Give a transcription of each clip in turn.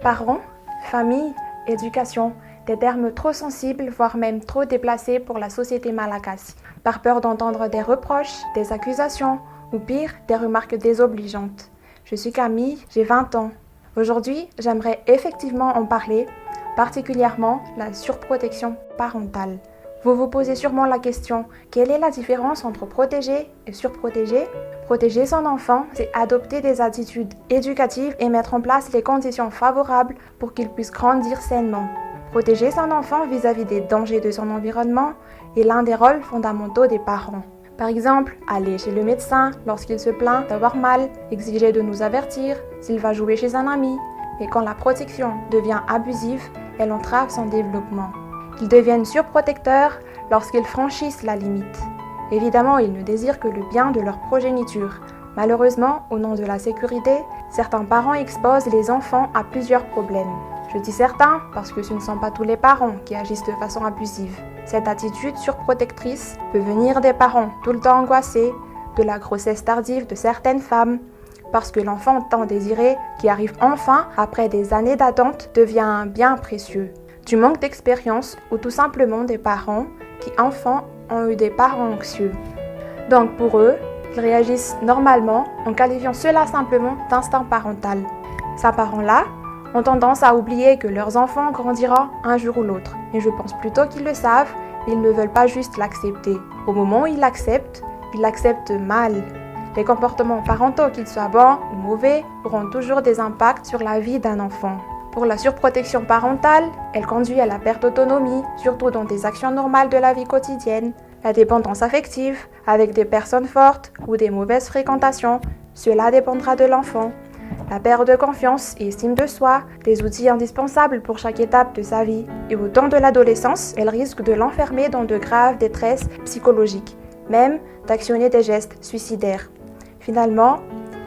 Parents, famille, éducation, des termes trop sensibles, voire même trop déplacés pour la société malagasy, par peur d'entendre des reproches, des accusations ou pire, des remarques désobligeantes. Je suis Camille, j'ai 20 ans. Aujourd'hui, j'aimerais effectivement en parler, particulièrement la surprotection parentale. Vous vous posez sûrement la question, quelle est la différence entre protéger et surprotéger ? Protéger son enfant, c'est adopter des attitudes éducatives et mettre en place les conditions favorables pour qu'il puisse grandir sainement. Protéger son enfant vis-à-vis des dangers de son environnement est l'un des rôles fondamentaux des parents. Par exemple, aller chez le médecin lorsqu'il se plaint d'avoir mal, exiger de nous avertir s'il va jouer chez un ami. Et quand la protection devient abusive, elle entrave son développement. Ils deviennent surprotecteurs lorsqu'ils franchissent la limite. Évidemment, ils ne désirent que le bien de leur progéniture. Malheureusement, au nom de la sécurité, certains parents exposent les enfants à plusieurs problèmes. Je dis certains parce que ce ne sont pas tous les parents qui agissent de façon abusive. Cette attitude surprotectrice peut venir des parents tout le temps angoissés, de la grossesse tardive de certaines femmes, parce que l'enfant tant désiré, qui arrive enfin après des années d'attente, devient un bien précieux. Du manque d'expérience ou tout simplement des parents qui, enfants, ont eu des parents anxieux. Donc pour eux, ils réagissent normalement en qualifiant cela simplement d'instinct parental. Ces parents-là ont tendance à oublier que leurs enfants grandiront un jour ou l'autre. Et je pense plutôt qu'ils le savent, mais ils ne veulent pas juste l'accepter. Au moment où ils l'acceptent mal. Les comportements parentaux, qu'ils soient bons ou mauvais, auront toujours des impacts sur la vie d'un enfant. Pour la surprotection parentale, elle conduit à la perte d'autonomie, surtout dans des actions normales de la vie quotidienne, la dépendance affective avec des personnes fortes ou des mauvaises fréquentations, cela dépendra de l'enfant. La perte de confiance et estime de soi, des outils indispensables pour chaque étape de sa vie. Et au temps de l'adolescence, elle risque de l'enfermer dans de graves détresses psychologiques, même d'actionner des gestes suicidaires. Finalement,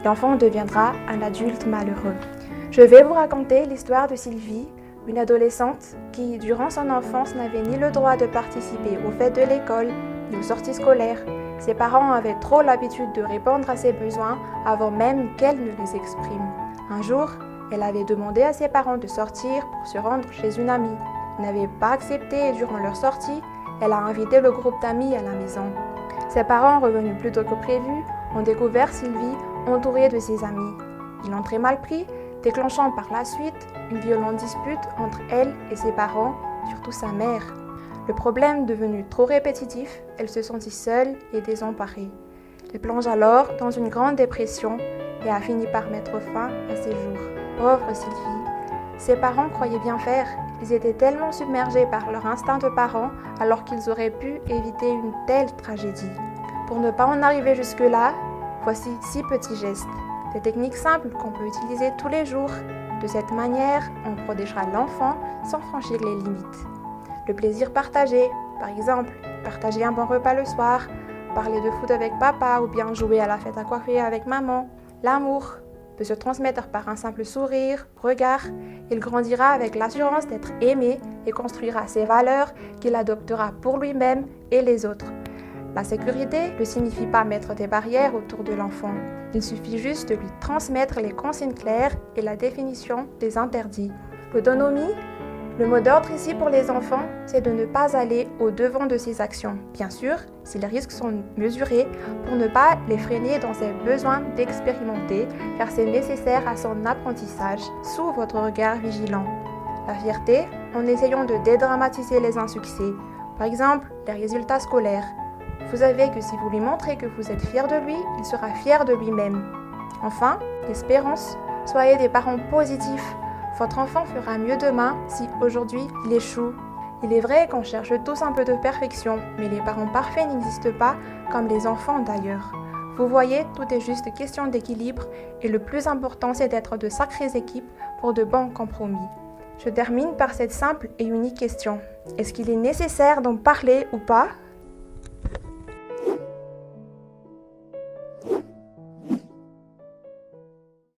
l'enfant deviendra un adulte malheureux. Je vais vous raconter l'histoire de Sylvie, une adolescente qui, durant son enfance, n'avait ni le droit de participer aux fêtes de l'école, ni aux sorties scolaires. Ses parents avaient trop l'habitude de répondre à ses besoins avant même qu'elle ne les exprime. Un jour, elle avait demandé à ses parents de sortir pour se rendre chez une amie. Ils n'avaient pas accepté et durant leur sortie, elle a invité le groupe d'amis à la maison. Ses parents, revenus plus tôt que prévu, ont découvert Sylvie entourée de ses amis. Ils l'ont très mal pris, déclenchant par la suite une violente dispute entre elle et ses parents, surtout sa mère. Le problème devenu trop répétitif, elle se sentit seule et désemparée. Elle plonge alors dans une grande dépression et a fini par mettre fin à ses jours. Pauvre Sylvie. Ses parents croyaient bien faire. Ils étaient tellement submergés par leur instinct de parents alors qu'ils auraient pu éviter une telle tragédie. Pour ne pas en arriver jusque-là, voici 6 petits gestes. Des techniques simples qu'on peut utiliser tous les jours. De cette manière, on protégera l'enfant sans franchir les limites. Le plaisir partagé, par exemple, partager un bon repas le soir, parler de foot avec papa ou bien jouer à la fête à coiffer avec maman. L'amour peut se transmettre par un simple sourire, regard. Il grandira avec l'assurance d'être aimé et construira ses valeurs qu'il adoptera pour lui-même et les autres. La sécurité ne signifie pas mettre des barrières autour de l'enfant. Il suffit juste de lui transmettre les consignes claires et la définition des interdits. L'autonomie, le mot d'ordre ici pour les enfants, c'est de ne pas aller au-devant de ses actions. Bien sûr, si les risques sont mesurés, pour ne pas les freiner dans ses besoins d'expérimenter, car c'est nécessaire à son apprentissage, sous votre regard vigilant. La fierté, en essayant de dédramatiser les insuccès. Par exemple, les résultats scolaires. Vous savez que si vous lui montrez que vous êtes fier de lui, il sera fier de lui-même. Enfin, l'espérance. Soyez des parents positifs. Votre enfant fera mieux demain si aujourd'hui il échoue. Il est vrai qu'on cherche tous un peu de perfection, mais les parents parfaits n'existent pas, comme les enfants d'ailleurs. Vous voyez, tout est juste question d'équilibre et le plus important c'est d'être de sacrées équipes pour de bons compromis. Je termine par cette simple et unique question. Est-ce qu'il est nécessaire d'en parler ou pas ?